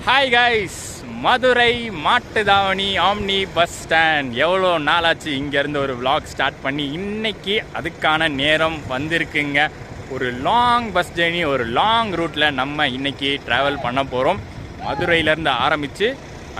Hi guys, Madurai Mattuthavani omni bus stand. எவ்வளோ நாளாச்சு இங்கேருந்து ஒரு vlog ஸ்டார்ட் பண்ணி. இன்னைக்கு அதுக்கான நேரம் வந்திருக்குங்க. ஒரு லாங் பஸ் ஜேர்னி, ஒரு லாங் ரூட்டில் நம்ம இன்னைக்கு ட்ராவல் பண்ண போகிறோம். மதுரையிலேருந்து ஆரம்பித்து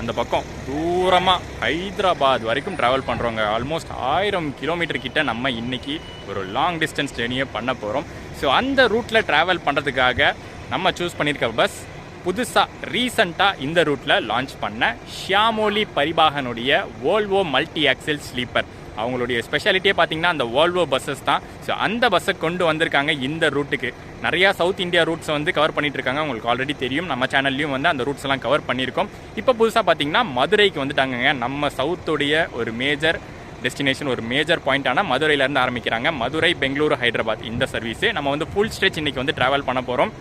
அந்த பக்கம் தூரமாக ஹைதராபாத் வரைக்கும் ட்ராவல் பண்ணுறோங்க. ஆல்மோஸ்ட் 1000 கிலோமீட்டர் கிட்ட நம்ம இன்னைக்கு ஒரு லாங் டிஸ்டன்ஸ் ஜேர்னியை பண்ண போகிறோம். ஸோ அந்த ரூட்டில் ட்ராவல் பண்ணுறதுக்காக நம்ம சூஸ் பண்ணியிருக்க பஸ் புதுசாக ரீசண்டாக இந்த ரூட்டில் லான்ச் பண்ண ஷியாமோலி பரிபாகனுடைய வோல்வோ மல்டி ஆக்சல் ஸ்லீப்பர். அவங்களுடைய ஸ்பெஷாலிட்டியே பார்த்தீங்கன்னா அந்த வோல்வோ பஸ்ஸஸ் தான். ஸோ அந்த பஸ்ஸை கொண்டு வந்திருக்காங்க இந்த ரூட்டுக்கு. நிறையா சவுத் இந்தியா ரூட்ஸை வந்து கவர் பண்ணிட்டு இருக்காங்க. உங்களுக்கு ஆல்ரெடி தெரியும், நம்ம சேனல்லையும் வந்து அந்த ரூட்ஸ் எல்லாம் கவர் பண்ணியிருக்கோம். இப்போ புதுசாக பார்த்தீங்கன்னா மதுரைக்கு வந்துட்டாங்க. நம்ம சவுத்துடைய ஒரு மேஜர் டெஸ்டினேஷன், ஒரு மேஜர் பாயிண்டான மதுரையிலேருந்து ஆரம்பிக்கிறாங்க. மதுரை, பெங்களூரு, ஹைதராபாத் இந்த சர்வீஸு நம்ம வந்து ஃபுல் ஸ்ட்ரெச் இன்றைக்கி வந்து ட்ராவல் பண்ண போகிறோம்.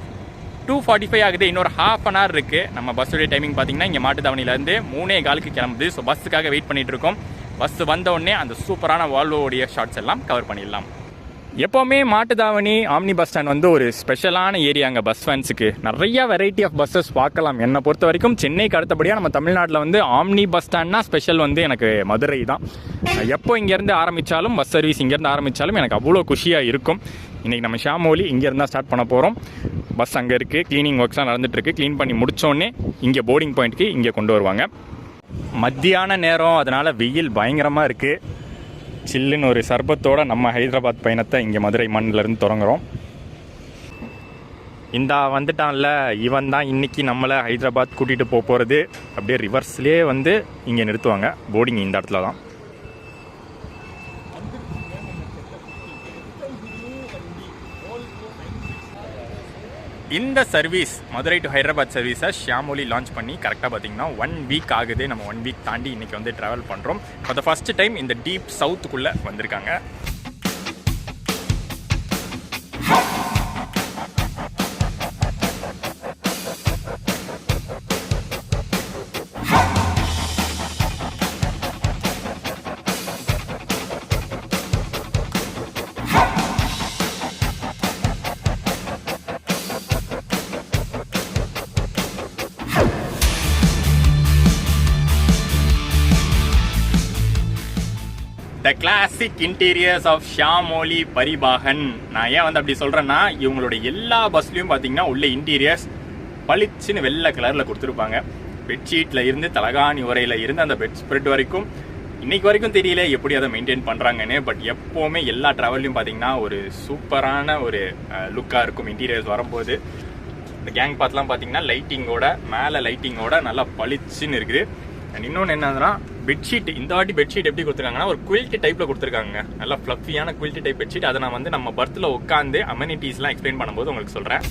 2:45 ஆகுது. இன்னொரு ½ அன் ஹவர் இருக்குது. நம்ம பஸ்ஸுடைய டைமிங் பார்த்தீங்கன்னா இங்கே மாட்டுத்தாவணிலேருந்து 3:15 கிளம்புது. ஸோ பஸ்ஸுக்காக வெயிட் பண்ணிகிட்டு இருக்கோம். பஸ் வந்த உடனே அந்த சூப்பரான வால்வோடைய ஷார்ட்ஸ் எல்லாம் கவர் பண்ணிடலாம். எப்போவுமே மாட்டுத்தாவணி ஆம்னி பஸ் ஸ்டாண்ட் வந்து ஒரு ஸ்பெஷலான ஏரியாங்க பஸ் ஃபேன்ஸுக்கு. நிறைய வெரைட்டி ஆஃப் பஸ்ஸஸ் பார்க்கலாம். என்னை பொறுத்த வரைக்கும் சென்னைக்கு அடுத்தபடியாக நம்ம தமிழ்நாட்டில் வந்து ஆம்னி பஸ் ஸ்டாண்ட்னா ஸ்பெஷல் வந்து எனக்கு மதுரை தான். எப்போ இங்கேருந்து ஆரம்பித்தாலும் பஸ் சர்வீஸ் இங்கேருந்து ஆரம்பித்தாலும் எனக்கு அவ்வளோ குஷியாக இருக்கும். இன்றைக்கி நம்ம ஷியாமோலி இங்கேருந்து ஸ்டார்ட் பண்ண போகிறோம். பஸ் அங்கே இருக்குது, க்ளீனிங் ஒர்க்ஸ்லாம் நடந்துகிட்ருக்கு. க்ளீன் பண்ணி முடித்தோடனே இங்கே போர்டிங் பாயிண்ட்டுக்கு இங்கே கொண்டு வருவாங்க. மத்தியான நேரம், அதனால் வெயில் பயங்கரமாக இருக்குது. சில்லுன்னு ஒரு சர்பத்தோடு நம்ம ஹைதராபாத் பயணத்தை இங்கே மதுரை மண்ணிலேருந்து தொடங்குறோம். இந்த வந்துட்டான்ல, இவன் தான் இன்றைக்கி நம்மளை ஹைதராபாத் கூட்டிகிட்டு போகிறது. அப்படியே ரிவர்ஸ்லேயே வந்து இங்கே நிறுத்துவாங்க. போர்டிங் இந்த இடத்துல தான். இந்த சர்வீஸ் மதுரை டு ஹைதராபாத் சர்வீஸை ஷியாமோலி லான்ச் பண்ணி கரெக்டாக பார்த்தீங்கன்னா 1 வீக் ஆகுது. நம்ம 1 வீக் தாண்டி இன்றைக்கி வந்து ட்ராவல் பண்ணுறோம். ஃபார் த ஃபஸ்ட் டைம் இந்த டீப் சவுத்துக்குள்ளே வந்திருக்காங்க. The classic interiors of Shyamoli Paribahan. நான் ஏன் வந்து அப்படி சொல்கிறேன்னா, இவங்களோட எல்லா பஸ்லையும் பார்த்தீங்கன்னா உள்ள இன்டீரியர்ஸ் பளிச்சுன்னு வெள்ளை கலரில் கொடுத்துருப்பாங்க. பெட்ஷீட்டில் இருந்து தலகாணி உரையில் இருந்து அந்த பெட் ஸ்ப்ரெட் வரைக்கும் இன்றைக்கு வரைக்கும் தெரியல எப்படி அதை மெயின்டைன் பண்ணுறாங்கன்னு. பட் எப்போவுமே எல்லா ட்ராவல்லையும் பார்த்தீங்கன்னா ஒரு சூப்பரான ஒரு லுக்காக இருக்கும் இன்டீரியர்ஸ் வரும்போது. இந்த கேங் பாத்லாம் பார்த்தீங்கன்னா லைட்டிங்கோட, மேலே லைட்டிங்கோட நல்லா பளிச்சுன்னு இருக்குது. அண்ட் இன்னொன்று என்னதுன்னா, பெட்ஷீட் இந்த வாட்டி பெட்ஷீட் எப்படி கொடுத்துருக்காங்கன்னா ஒரு குயில்ட் டைப்பில் கொடுத்துருக்காங்க. நல்லா ஃப்ளஃபியான குயில்ட் டைப் பெட்ஷீட். அதை நான் வந்து நம்ம பர்த்தில் உட்காந்து அமெனிட்டிஸ்லாம் எக்ஸ்பிளைன் பண்ணும்போது உங்களுக்கு சொல்கிறேன்.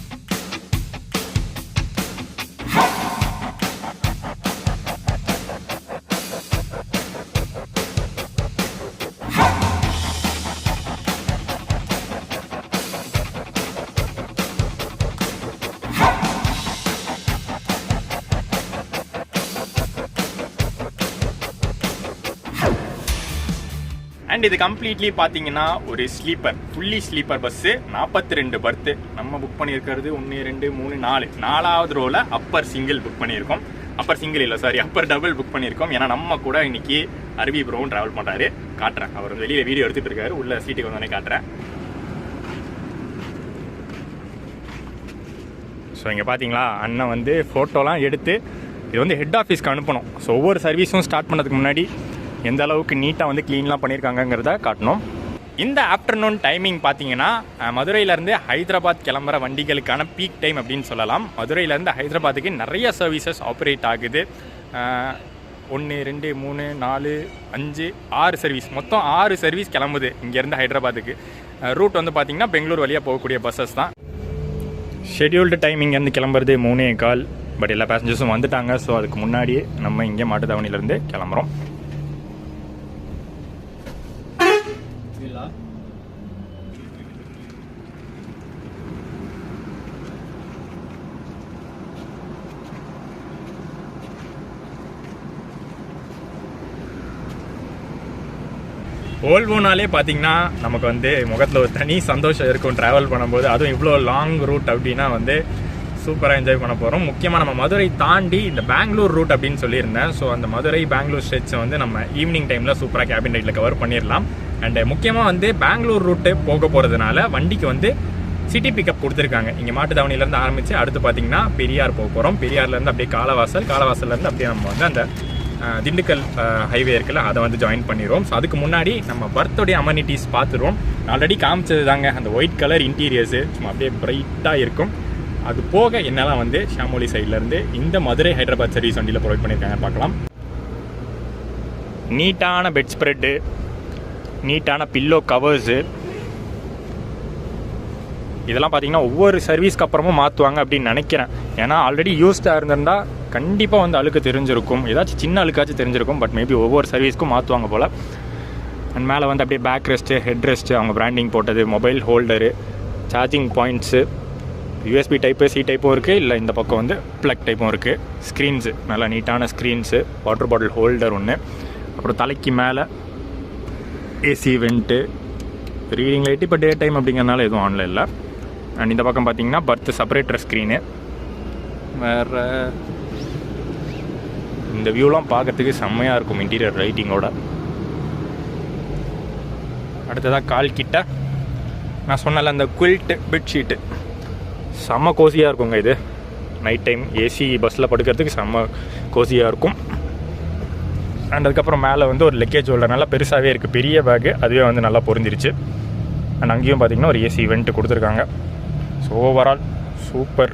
அண்ட் இது கம்ப்ளீட்லி பார்த்தீங்கன்னா ஒரு ஸ்லீப்பர், ஃபுல்லி ஸ்லீப்பர் பஸ்ஸு. 42 பர்த்து. நம்ம புக் பண்ணியிருக்கிறது 1 2 3 4 4வது ரோவில் அப்பர் சிங்கிள் புக் பண்ணியிருக்கோம். அப்பர் சிங்கிள் இல்லை, சாரி, அப்பர் டபுள் புக் பண்ணியிருக்கோம். ஏன்னா நம்ம கூட இன்னைக்கு அருவி ப்ரோவும் ட்ராவல் பண்ணுறாரு. காட்டுறேன், அவர் வெளியில் வீடியோ எடுத்துகிட்டு இருக்காரு. உள்ள சீட்டுக்கு வந்தோடனே காட்டுறேன். ஸோ இங்கே பார்த்தீங்களா, அண்ணன் வந்து ஃபோட்டோலாம் எடுத்து இது வந்து ஹெட் ஆஃபீஸ்க்கு அனுப்பணும். ஸோ ஒவ்வொரு சர்வீஸும் ஸ்டார்ட் பண்ணதுக்கு முன்னாடி எந்த அளவுக்கு நீட்டாக வந்து க்ளீன்லாம் பண்ணியிருக்காங்கங்கிறத காட்டணும். இந்த ஆஃப்டர்நூன் டைமிங் பார்த்தீங்கன்னா மதுரையிலேருந்து ஹைதராபாத் கிளம்புற வண்டிகளுக்கான பீக் டைம் அப்படின்னு சொல்லலாம். மதுரையிலேருந்து ஹைதராபாத்துக்கு நிறைய சர்வீசஸ் ஆப்ரேட் ஆகுது. 1 2 3 4 5 6 சர்வீஸ், மொத்தம் 6 சர்வீஸ் கிளம்புது இங்கேருந்து ஹைதராபாத்துக்கு. ரூட் வந்து பார்த்திங்கன்னா பெங்களூர் வழியாக போகக்கூடிய பஸ்ஸஸ் தான். ஷெட்யூல்டு டைமிங்கேருந்து கிளம்புறது 3:15. பட் எல்லா பேசஞ்சர்ஸும் வந்துட்டாங்க. ஸோ அதுக்கு முன்னாடியே நம்ம இங்கே மாட்டுத்தாவணிலேருந்து கிளம்புறோம். ஓல்வோனாலே பார்த்தீங்கன்னா நமக்கு வந்து முகத்தில் ஒரு தனி சந்தோஷம் இருக்கும் ட்ராவல் பண்ணும்போது. அதுவும் இவ்வளோ லாங் ரூட் அப்படின்னா வந்து சூப்பராக என்ஜாய் பண்ண போகிறோம். முக்கியமாக நம்ம மதுரை தாண்டி இந்த பெங்களூர் ரூட் அப்படின்னு சொல்லியிருந்தேன். ஸோ அந்த மதுரை பெங்களூர் ஸ்ட்ரெச்சை வந்து நம்ம ஈவினிங் டைமில் சூப்பராக கேபின் ரைட்டில் கவர் பண்ணிடலாம். அண்டு முக்கியமாக வந்து பெங்களூர் ரூட்டு போக போகிறதுனால வண்டிக்கு வந்து சிட்டி பிக்கப் கொடுத்துருக்காங்க. இங்கே மாட்டுத்தாவணியிலேருந்து ஆரம்பித்து அடுத்து பார்த்தீங்கன்னா பெரியார் போக போகிறோம். பெரியார்லேருந்து அப்படியே காலவாசல்லேருந்து அப்படியே நம்ம வந்து அந்த திண்டுக்கல் ஹைவே இருக்குல்ல, அதை வந்து ஜாயின் பண்ணிடுவோம். ஸோ அதுக்கு முன்னாடி நம்ம பர்த்தோடைய அமெனிட்டிஸ் பார்த்துருவோம். ஆல்ரெடி காமிச்சது தாங்க அந்த ஒயிட் கலர் இன்டீரியர்ஸு, சும்மா அப்படியே பிரைட்டாக இருக்கும். அது போக என்னெல்லாம் வந்து ஷாமோலி சைட்லேருந்து இந்த மதுரை ஹைதராபாத் சர்வீஸ் வண்டியில் ப்ரொவைட் பண்ணியிருக்காங்க பார்க்கலாம். நீட்டான பெட் ஸ்ப்ரெட்டு, நீட்டான பில்லோ கவர்ஸு, இதெல்லாம் பார்த்தீங்கன்னா ஒவ்வொரு சர்வீஸ்க்கு அப்புறமும் மாற்றுவாங்க அப்படின்னு நினைக்கிறேன். ஏன்னா ஆல்ரெடி யூஸ்டாக இருந்திருந்தால் கண்டிப்பாக வந்து அழுக்கு தெரிஞ்சிருக்கும், ஏதாச்சும் சின்ன அழுக்காச்சும் தெரிஞ்சிருக்கும். பட் மேபி ஒவ்வொரு சர்வீஸ்க்கும் மாற்றுவாங்க போல். அண்ட் மேலே வந்து அப்படியே பேக் ரெஸ்ட்டு, ஹெட் ரெஸ்ட்டு, அவங்க பிராண்டிங் போட்டது, mobile holder, charging points, USB type, C டைப்பும் இருக்குது, இல்லை இந்த பக்கம் வந்து ப்ளக் டைப்பும் இருக்குது. ஸ்க்ரீன்ஸு, நல்லா நீட்டான ஸ்க்ரீன்ஸு, வாட்டர் பாட்டில் ஹோல்டர் ஒன்று, அப்புறம் தலைக்கு மேலே ஏசி வெண்ட்டு, ரீடிங் லைட்டு. இப்போ டே டைம் அப்படிங்கிறனால எதுவும் ஆன்லைன் இல்லை. அண்ட் இந்த பக்கம் பார்த்தீங்கன்னா பர்த் செப்பரேட்டர் ஸ்க்ரீனு. வேறு இந்த வியூலாம் பார்க்கறதுக்கு செம்மையாக இருக்கும் இன்டீரியர் லைட்டிங்கோட. அடுத்ததாக கால் கிட்ட நான் சொன்னல அந்த குயில்ட்டு பெட்ஷீட்டு செம்ம கோசியாக இருக்குங்க. இது நைட் டைம் ஏசி பஸ்ஸில் படுக்கிறதுக்கு செம்ம கோசியாக இருக்கும். அண்ட் அதுக்கப்புறம் மேலே வந்து ஒரு லக்கேஜ் ஹோல்டர் நல்லா பெருசாகவே இருக்குது, பெரிய பேக்கு, அதுவே வந்து நல்லா பொருந்திருச்சு. அண்ட் அங்கேயும் பார்த்திங்கன்னா ஒரு ஏசி வெண்ட்டு கொடுத்துருக்காங்க. So overall super.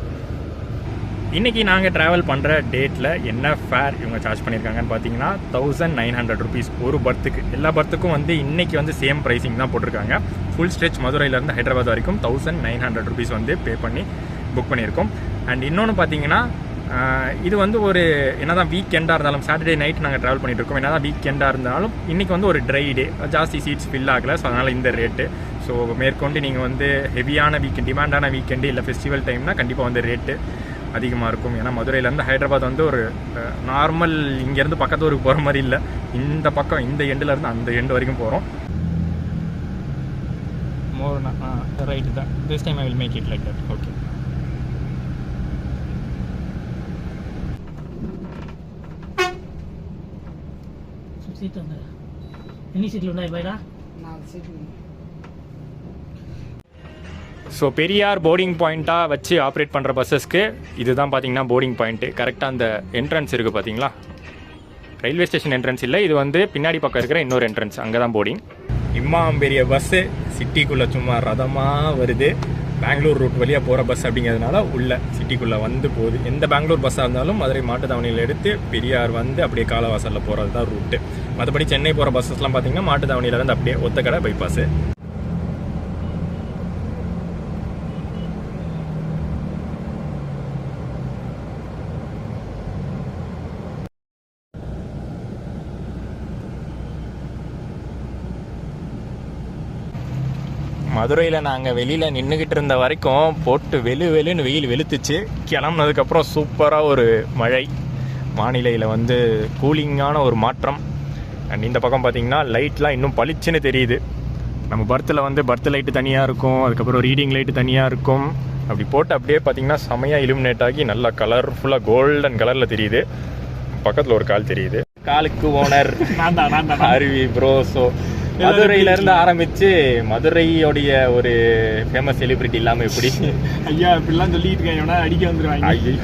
இன்றைக்கி நாங்கள் ட்ராவல் பண்ணுற டேட்டில் என்ன ஃபேர் இவங்க சார்ஜ் பண்ணியிருக்காங்கன்னு பார்த்தீங்கன்னா 1900 rupees ஒரு பர்த்துக்கு. எல்லா பர்த்துக்கும் வந்து இன்றைக்கி வந்து சேம் ப்ரைஸிங் தான் போட்டிருக்காங்க. ஃபுல் ஸ்ட்ரெச் மதுரையிலேருந்து ஹைதராபாத் வரைக்கும் 1900 rupees வந்து பே பண்ணி புக் பண்ணியிருக்கோம். அண்ட் இன்னொன்று பார்த்தீங்கன்னா இது வந்து ஒரு என்ன தான் வீக்கெண்டாக இருந்தாலும், சாட்டர்டே நைட் நாங்கள் ட்ராவல் பண்ணிகிட்டு இருக்கோம், என்ன தான் வீக்கெண்டாக இருந்தாலும் இன்றைக்கி வந்து ஒரு ட்ரை டே, ஜாஸ்தி சீட்ஸ் ஃபில் ஆகலை. ஸோ அதனால் இந்த ரேட்டு. ஸோ மேற்கொண்டு நீங்கள் வந்து ஹெவியான வீக்கெண்ட், டிமாண்டான வீக்கெண்டு இல்லை ஃபெஸ்டிவல் டைம்னா கண்டிப்பாக வந்து ரேட்டு அதிகமாக இருக்கும். ஏன்னா மதுரையிலேருந்து ஹைதராபாத் வந்து ஒரு நார்மல் இங்கேருந்து பக்கத்து ஊருக்கு போகிற மாதிரி இல்லை. இந்த பக்கம் இந்த எண்டுலேருந்து அந்த எண்டு வரைக்கும் போகிறோம். மோர்னா ரைட்டு தான். This time I will make it like that. Okay. Seat வந்து ఎన్ని సీట్లు ఉన్నాయి బయట? 4 సీట్లు. ஸோ பெரியார் போர்டிங் பாயிண்ட்டாக வச்சு ஆப்ரேட் பண்ணுற பஸ்ஸஸ்க்கு இதுதான் பார்த்தீங்கன்னா போர்டிங் பாயிண்ட்டு. கரெக்டாக அந்த என்ட்ரன்ஸ் இருக்குது பார்த்தீங்களா, ரயில்வே ஸ்டேஷன் என்ட்ரன்ஸ் இல்லை, இது வந்து பின்னாடி பக்கம் இருக்கிற இன்னொரு என்ட்ரன்ஸ், அங்கே தான் போர்டிங். பெரிய பஸ்ஸு சிட்டிக்குள்ளே சும்மா ரதமாக வருது. பெங்களூர் ரூட் வழியாக போகிற பஸ் அப்படிங்கிறதுனால உள்ள சிட்டிக்குள்ளே வந்து போகுது. எந்த பெங்களூர் பஸ்ஸாக இருந்தாலும் மதுரை மாட்டுத்தாவணியில் எடுத்து பெரியார் வந்து அப்படியே காலவாசலில் போகிறது தான் ரூட்டு. மற்றபடி சென்னை போகிற பஸ்ஸஸ்லாம் பார்த்தீங்கன்னா மாட்டுத்தாவணியிலேருந்து அப்படியே ஒத்தக்கடை பைபாஸு. மதுரையில் நாங்கள் வெளியில் நின்றுக்கிட்டு இருந்த வரைக்கும் போட்டு வெளுன்னு வெயில் வெளுத்துச்சு. கிளம்புனதுக்கப்புறம் சூப்பராக ஒரு மழை, வானிலையில் வந்து கூலிங்கான ஒரு மாற்றம். அண்ட் இந்த பக்கம் பார்த்திங்கன்னா லைட்லாம் இன்னும் பளிச்சுன்னு தெரியுது. நம்ம பர்த்தில் வந்து பர்த் லைட்டு தனியாக இருக்கும், அதுக்கப்புறம் ரீடிங் லைட்டு தனியாக இருக்கும். அப்படி போட்டு அப்படியே பார்த்திங்கன்னா செமையாக இலுமினேட் ஆகி நல்லா கலர்ஃபுல்லாக கோல்டன் கலரில் தெரியுது. பக்கத்தில் ஒரு கால் தெரியுது, காலுக்கு ஓனர் அருவி ப்ரோ. ஸோ மதுரையிலேருந்து ஆரம்பித்து மதுரையோடைய ஒரு ஃபேமஸ் செலிபிரிட்டி இல்லாமல் எப்படி ஐயா இப்படிலாம் சொல்லிட்டு இருக்கேன், அடிக்க வந்துடுவாங்க. ஐயோ,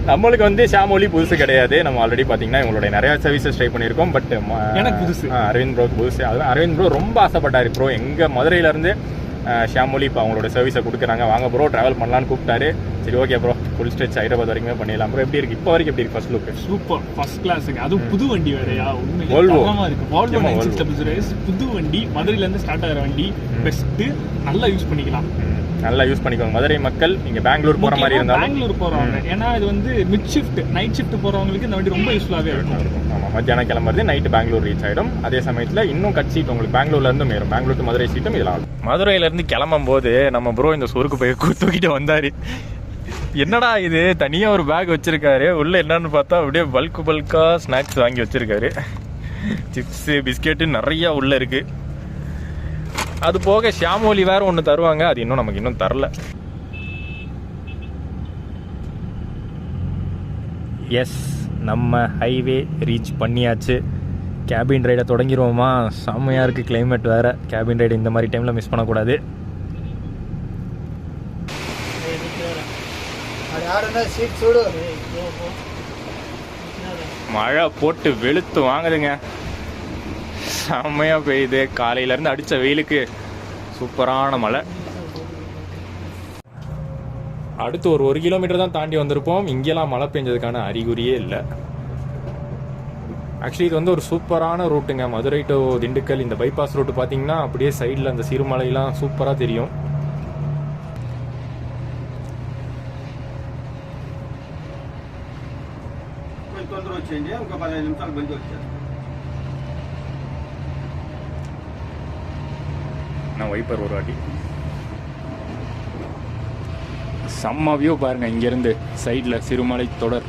நம்மளுக்கு வந்து ஷாமோலி புதுசு கிடையாது. நம்ம ஆல்ரெடி பார்த்தீங்கன்னா இவங்களுடைய நிறையா சர்வீசஸ் ட்ரை பண்ணியிருக்கோம். பட் எனக்கு புதுசு அரவிந்த் ப்ரோக்கு புதுசு. அது அரவிந்த் ப்ரோ ரொம்ப ஆசைப்பட்டார். ப்ரோ எங்கள் மதுரையிலேருந்து ஷாமோலி இப்போ அவங்களோட சர்வீஸை கொடுக்குறாங்க, வாங்க ப்ரோ ட்ராவல் பண்ணலான்னு கூப்பிட்டாரு. சரி okay bro, full stretch Hyderabad வரைக்குமே பண்ணிடலாம் ப்ரோ. எப்படி இருக்குது இப்போ வரைக்கும்? எப்படி இருக்குது ஃபர்ஸ்ட் லுக்? சூப்பர், ஃபர்ஸ்ட் கிளாஸுங்க. அது புது வண்டி வேறையா, உண்மையாக இருக்கு. வால்வோ 960 புது வண்டி, மதுரையிலேருந்து ஸ்டார்ட் ஆகிற வண்டி, பெஸ்ட்டு, நல்லா யூஸ் பண்ணிக்கலாம். நல்லா யூஸ் பண்ணிக்கோங்க மதுரை மக்கள். நீங்கள் பெங்களூர் போகிற மாதிரி இருந்தாலும் பெங்களூர் போகிறவங்க, ஏன்னா இது வந்து மிட் ஷிஃப்ட் நைட் ஷிஃப்ட் போகிறவங்களுக்கு இந்த வண்டி ரொம்ப யூஸ்ஃபுல்லாகவே இருக்கும். ஆமாம், மத்தியானம் கிளம்புறது நைட்டு பெங்களூர் ரீச் ஆகிடும். அதே சமயத்தில் இன்னும் கட் சீட் உங்களுக்கு பெங்களூர்லேருந்து மேலும், பெங்களூர் டு மதுரை சீட்டும் இதெல்லாம். மதுரையிலேருந்து கிளம்பும் போது நம்ம ப்ரோ இந்த சொருக்கு போய் தூக்கிட்டு வந்தார். என்னடா இது தனியாக ஒரு பேக் வச்சுருக்காரு, உள்ளே என்னன்னு பார்த்தா அப்படியே பல்காக ஸ்நாக்ஸ் வாங்கி வச்சுருக்காரு. சிப்ஸு பிஸ்கெட்டு நிறையா உள்ளே இருக்குது. அது போக ஷாமோலி வேறு ஒன்று தருவாங்க, அது இன்னும் நமக்கு இன்னும் தரல. எஸ், நம்ம ஹைவே ரீச் பண்ணியாச்சு. கேபின் ரைடை தொடங்கிடுவோமா? செம்மையாக இருக்குது கிளைமேட் வேறு. கேபின் ரைடு இந்த மாதிரி டைமில் மிஸ் பண்ணக்கூடாது. மழை போட்டு வெளுத்து வாங்குதுங்க. செம்மையாக பெய்யுது. காலையிலேருந்து அடித்த வெயிலுக்கு சூப்பரான மழை. அடுத்து ஒரு கிலோமீட்டர் தான் தாண்டி வந்திருப்போம். இங்கெல்லாம் மழை பெஞ்சதுக்கான அறிகுறியே இல்லை. ஆக்சுவலி இது வந்து ஒரு சூப்பரான ரூட்டுங்க. மதுரை டு திண்டுக்கல் இந்த பைபாஸ் ரூட்டு பார்த்தீங்கன்னா அப்படியே சைடில் அந்த சிறுமலையெல்லாம் சூப்பராக தெரியும். நான் வைப்பர் ஒரு வாட்டி செம்ம வியூ பாருங்க. இங்கிருந்து சைடில் சிறுமலை தொடர்.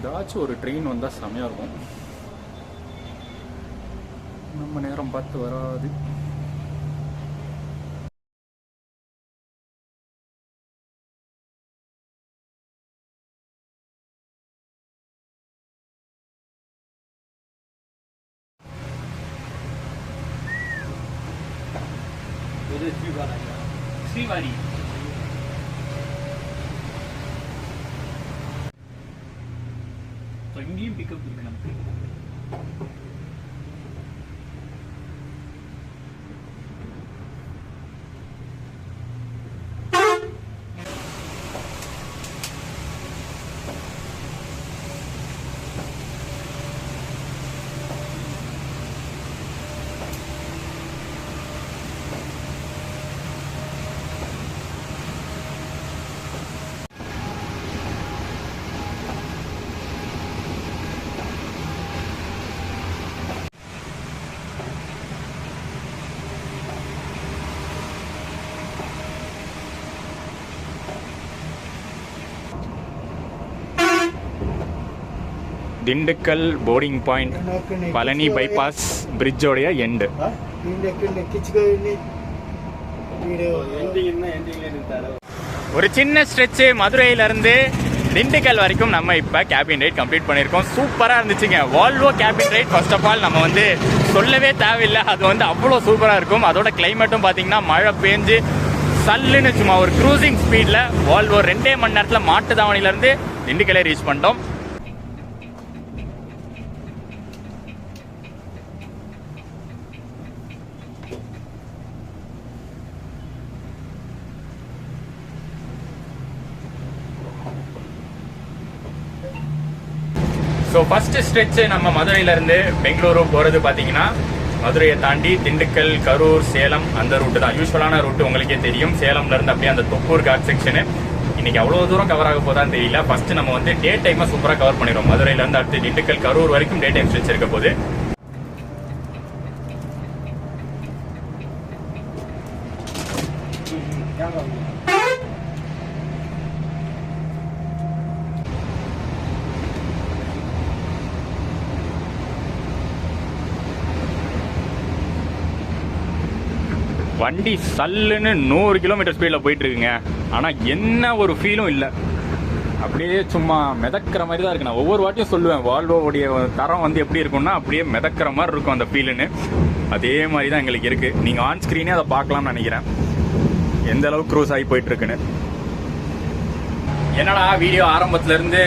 ஏதாச்சும் ஒரு ட்ரெயின் வந்தால் செமையாக இருக்கும். நம்ம நேரம் பார்த்து வராது. ஸ்ரீவாரி இங்கேயும் பிக்கப் இருக்கு நமக்கு. Dindigul boarding point, Palani bypass பிரிட்ஜோடைய எண்டு. ஒரு சின்ன ஸ்ட்ரெச்சு மதுரையிலேருந்து திண்டுக்கல் வரைக்கும் நம்ம இப்போ கேபின் ரைட் கம்ப்ளீட் பண்ணியிருக்கோம். சூப்பராக இருந்துச்சுங்க. Volvo cabin right first of all நம்ம வந்து சொல்லவே தேவையில்லை. அது வந்து அவ்வளோ சூப்பராக இருக்கும். அதோட கிளைமேட்டும் பார்த்தீங்கன்னா மழை பெஞ்சு சல்லுன்னு சும்மா ஒரு க்ரூசிங் ஸ்பீடில் வால்வோ 2 மணி நேரத்தில் மாட்டுத்தாவணிலேருந்து திண்டுக்கல்லே ரீச் பண்ணிட்டோம். ஸோ ஃபஸ்ட்டு ஸ்ட்ரெச்சு நம்ம மதுரையிலேருந்து பெங்களூரு போகிறது பார்த்தீங்கன்னா மதுரையை தாண்டி திண்டுக்கல், கரூர், சேலம் அந்த ரூட்டு தான். யூஸ்வலான ரூட்டு உங்களுக்கே தெரியும். சேலம்லேருந்து அப்படியே அந்த தொப்பூர் காட் செக்ஷனு இன்னைக்கு அவ்வளோ தூரம் கவர் ஆக போதான்னு தெரியல. ஃபஸ்ட்டு நம்ம வந்து டே டைமாக சூப்பராக கவர் பண்ணிடுவோம். மதுரையிலேருந்து அடுத்து திண்டுக்கல், கரூர் வரைக்கும் டே டைம் ஸ்ட்ரெச் இருக்க போது. வண்டி சல்லுன்னு 100 கிலோமீட்டர் ஸ்பீடில் போயிட்டு இருக்குங்க. ஆனால் என்ன ஒரு ஃபீலும் இல்லை. அப்படியே சும்மா மிதக்கிற மாதிரி தான் இருக்கு. நான் ஒவ்வொரு வாட்டியும் சொல்லுவேன், வால்வோவுடைய தரம் வந்து எப்படி இருக்கும்னா அப்படியே மிதக்கிற மாதிரி இருக்கும் அந்த ஃபீலுன்னு. அதே மாதிரி தான் எங்களுக்கு இருக்குது. நீங்கள் ஆன் ஸ்க்ரீனே அதை பார்க்கலாம்னு நினைக்கிறேன், எந்த அளவுக்கு க்ரூஸ் ஆகி போயிட்டு இருக்குன்னு. என்னடா வீடியோ ஆரம்பத்துலேருந்து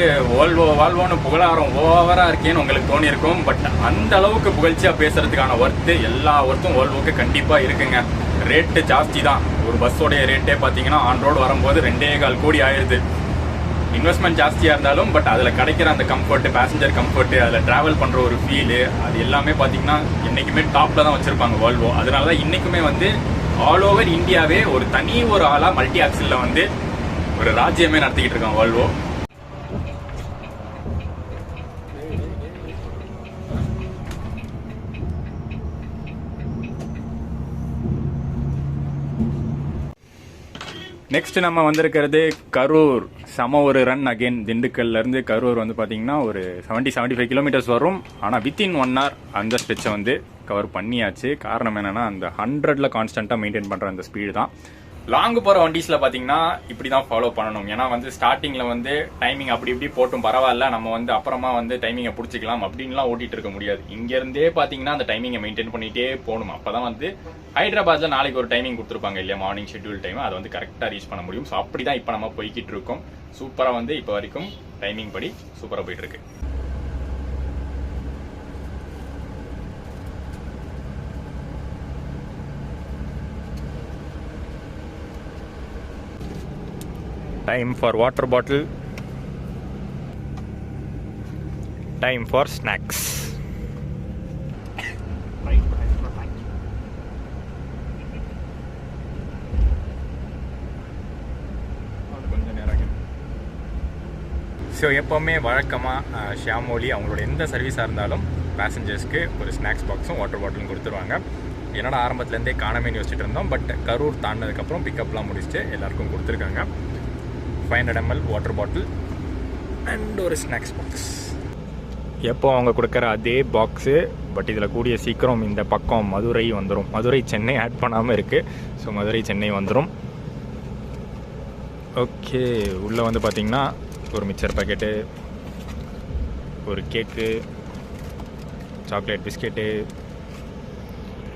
வால்வோன்னு புகழாரம் ஓவராக இருக்கேன்னு உங்களுக்கு தோணியிருக்கும். பட் அந்த அளவுக்கு புகழ்ச்சியாக பேசுறதுக்கான எல்லா ஒர்த்தும் வால்வோக்கு கண்டிப்பாக இருக்குங்க. ரேட்டு ஜாஸ்தி தான். ஒரு பஸ்ஸோடைய ரேட்டே பார்த்தீங்கன்னா ஆன் ரோடு வரும்போது 2.25 கோடி ஆயிடுது. இன்வெஸ்ட்மெண்ட் ஜாஸ்தியாக இருந்தாலும் பட் அதில் கிடைக்கிற அந்த கம்ஃபர்ட், பேசஞ்சர் கம்ஃபர்ட், அதில் ட்ராவல் பண்ணுற ஒரு ஃபீலு, அது எல்லாமே பார்த்தீங்கன்னா என்றைக்குமே டாப்பில் தான் வச்சுருப்பாங்க வால்வோ. அதனால தான் இன்றைக்குமே வந்து ஆல் ஓவர் இந்தியாவே ஒரு தனி ஒரு ஆளாக மல்டி ஆக்சிலில் வந்து ஒரு ராஜ்யமே நடத்திக்கிட்டு இருக்கான் வால்வோ. நெக்ஸ்ட் நம்ம வந்திருக்கிறது கரூர். சம ஒரு ரன் அகெயின். திண்டுக்கல்லேருந்து கரூர் வந்து பார்த்தீங்கன்னா ஒரு 70-75 கிலோமீட்டர்ஸ் வரும். ஆனால் வித்தின் 1 hour அந்த ஸ்ட்ரெச்சை வந்து கவர் பண்ணியாச்சு. காரணம் என்னென்னா அந்த 100ல் கான்ஸ்டண்ட்டாக மெயின்டைன் பண்ணுற அந்த ஸ்பீடு தான். லாங் போகிற வண்டிஸில் பார்த்தீங்கன்னா இப்படி தான் ஃபாலோ பண்ணணும். ஏன்னா வந்து ஸ்டார்டிங்கில் வந்து டைமிங் அப்படி இப்படி போட்டும் பரவாயில்ல, நம்ம வந்து அப்புறமா வந்து டைமிங்கை பிடிச்சிக்கலாம் அப்படின்லாம் ஓட்டிகிட்டு இருக்க முடியாது. இங்கேருந்தே பார்த்தீங்கன்னா அந்த டைமிங்கை மெயின்டைன் பண்ணிகிட்டே போகணும். அப்போ தான் வந்து ஹைதராபாத்தில் நாளைக்கு ஒரு டைமிங் கொடுத்துருப்பாங்க இல்லையா, மார்னிங் ஷெட்யூல் டைம், அதை வந்து கரெக்டாக ரீச் பண்ண முடியும். ஸோ அப்படி தான் இப்போ நம்ம போய்கிட்டு இருக்கோம். சூப்பராக வந்து இப்போ வரைக்கும் டைமிங் படி சூப்பராக போயிட்டு இருக்கு. Time for water bottle. Time for snacks. So எப்போவுமே வழக்கமாக ஷியாமோலி அவங்களோட எந்த சர்வீஸாக இருந்தாலும் பேசஞ்சர்ஸ்க்கு ஒரு ஸ்நாக்ஸ் பாக்ஸும் வாட்டர் பாட்டிலும் கொடுத்துருவாங்க. என்னோட ஆரம்பத்துலேருந்தே காணாமேன்னு யோசிச்சுட்டு இருந்தோம். பட் கரூர் தாண்டினதுக்கப்புறம் பிக்கப்லாம் முடிச்சுட்டு எல்லாருக்கும் கொடுத்துருக்காங்க. 500 ml வாட்டர் பாட்டில் அண்ட் ஒரு ஸ்நாக்ஸ் பாக்ஸ். எப்போ அவங்க கொடுக்குற அதே பாக்ஸு, பட் இதில் கூடிய சீக்கிரம் இந்த பக்கம் மதுரை வந்துடும். மதுரை சென்னை ஆட் பண்ணாமல் இருக்குது. ஸோ மதுரை சென்னை வந்துடும். ஓகே, உள்ளே வந்து பார்த்திங்கன்னா ஒரு மிக்சர் பாக்கெட்டு, ஒரு கேக்கு, சாக்லேட் பிஸ்கெட்டு,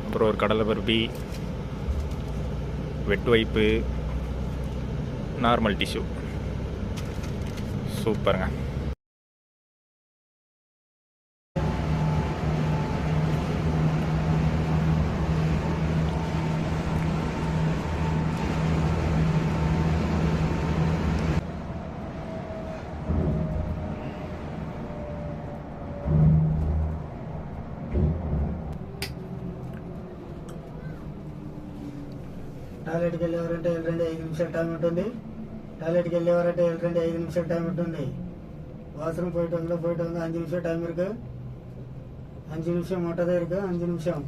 அப்புறம் ஒரு கடலை பருப்பி, வெட் வைப்பு, நார்மல் டிஷ்யூ. சூப்பருங்க. టాయిలెట్కి వెళ్ళేవారంటే 2-5 నిమిషాలు టైం ఉంటుంది. టాయిలెట్కి వెళ్ళేవారంటే 2-5 నిమిషాలు టైం ఉంటుంది. வாஷ்ரூம் போயிட்டு 5 நிமிஷம் டைம் இருக்கு. 5 நிமிஷம் மட்டும் தான் இருக்கு. 5 நிமிஷம்.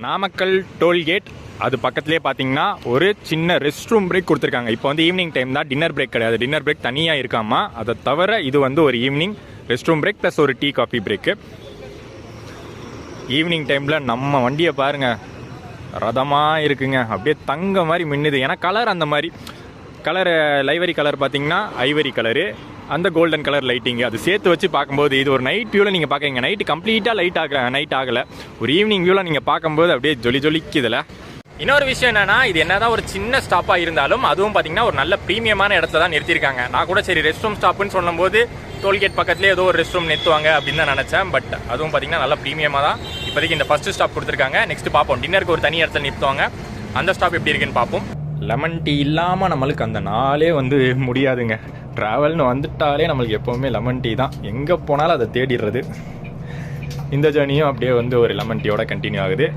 நாமக்கல் டோல்கேட் அது பக்கத்துலேயே பார்த்தீங்கன்னா ஒரு சின்ன ரெஸ்ட் ரூம் பிரேக் கொடுத்துருக்காங்க. இப்போ வந்து ஈவினிங் டைம் தான், டின்னர் பிரேக் கிடையாது. டின்னர் பிரேக் தனியாக இருக்காமா. அதை தவிர இது வந்து ஒரு evening rest room break plus ஒரு டீ காஃபி பிரேக்கு. ஈவினிங் டைமில் நம்ம வண்டியை பாருங்கள், ரதமாக இருக்குங்க. அப்படியே தங்க மாதிரி மின்னுது. ஏன்னா கலர் அந்த மாதிரி கலர், லைவரி கலர் பார்த்தீங்கன்னா ஐவரி கலரு, அந்த கோல்டன் கலர் லைட்டிங்கு, அது சேர்த்து வச்சு பார்க்கும்போது இது ஒரு நைட் வியூவில் நீங்கள் பார்க்குறீங்க. நைட்டு கம்ப்ளீட்டாக நைட் ஆகலை, ஒரு ஈவினிங் வியூவில் நீங்கள் பார்க்கும்போது அப்படியே ஜொலிக்குதில்ல. இன்னொரு விஷயம் என்னன்னா, இது என்னதான் ஒரு சின்ன ஸ்டாப்பாக இருந்தாலும் அதுவும் பார்த்தீங்கன்னா ஒரு நல்ல ப்ரீமியமான இடத்துல தான் நிறுத்தியிருக்காங்க. நான் கூட சரி ரெஸ்ட் ரூம் ஸ்டாப்புன்னு சொல்லும்போது டோல்கேட் பக்கத்துலேயே ஏதோ ஒரு ரெஸ்ட் ரூம் நிறுத்துவாங்க அப்படின்னு தான் நினச்சேன். பட் அதுவும் பார்த்தீங்கன்னா நல்ல ப்ரீமியமாக தான் இப்போதைக்கு இந்த ஃபஸ்ட்டு ஸ்டாப் கொடுத்துருக்காங்க. நெக்ஸ்ட் பார்ப்போம், டின்னருக்கு ஒரு தனி இடத்துல நிறுத்துவாங்க. அந்த ஸ்டாப் எப்படி இருக்குன்னு பார்ப்போம். லெமன் டீ இல்லாமல் நம்மளுக்கு அந்த நாளே வந்து முடியாதுங்க. ட்ராவல்னு வந்துட்டாலே நம்மளுக்கு எப்போவுமே லெமன் டீ தான். எங்கே போனாலும் அதை தேடிடுறது. இந்த ஜேர்னியும் அப்படியே வந்து ஒரு லெமன் டீயோட கண்டினியூ ஆகுது.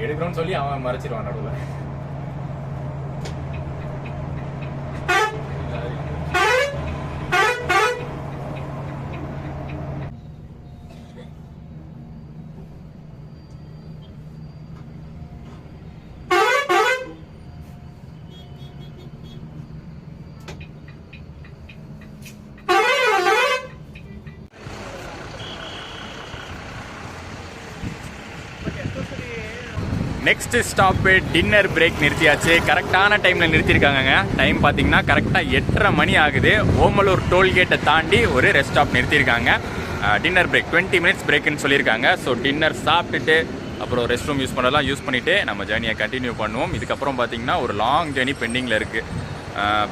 எடுக்கிறோன்னு சொல்லி அவன் மறைச்சிருவான் நடுவில். நெக்ஸ்ட் ஸ்டாப்பு டின்னர் பிரேக் நிறுத்தியாச்சு. கரெக்டான டைமில் நிறுத்தியிருக்காங்க. டைம் பார்த்தீங்கன்னா கரெக்டாக 8:30 மணி ஆகுது. ஓமலூர் டோல்கேட்டை தாண்டி ஒரு ரெஸ்ட் ஸ்டாப் நிறுத்தியிருக்காங்க. டின்னர் பிரேக் 20 மினிட்ஸ் பிரேக்குன்னு சொல்லியிருக்காங்க. ஸோ டின்னர் சாப்பிட்டுட்டு அப்புறம் ரெஸ்ட் ரூம் யூஸ் பண்ணலாம், யூஸ் பண்ணிவிட்டு நம்ம ஜேர்னியை கண்டினியூ பண்ணுவோம். இதுக்கப்புறம் பார்த்தீங்கன்னா ஒரு லாங் ஜேர்னி பெண்டிங்கில் இருக்குது.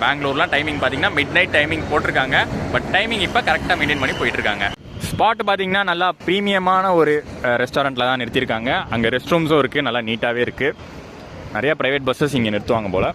பெங்களூர்லாம் டைமிங் பார்த்தீங்கன்னா மிட் நைட் டைமிங் போட்டிருக்காங்க. பட் டைமிங் இப்போ கரெக்டாக மெயின்டைன் பண்ணி போயிட்டுருக்காங்க. ஸ்பாட் பார்த்தீங்கன்னா நல்லா ப்ரீமியமான ஒரு ரெஸ்டாரண்ட்டில் தான் நிறுத்தியிருக்காங்க. அங்கே ரெஸ்ட் ரூம்ஸும் இருக்குது, நல்லா நீட்டாகவே இருக்குது. நிறையா ப்ரைவேட் பஸ்ஸஸ் இங்கே நிறுத்துவாங்க போல்.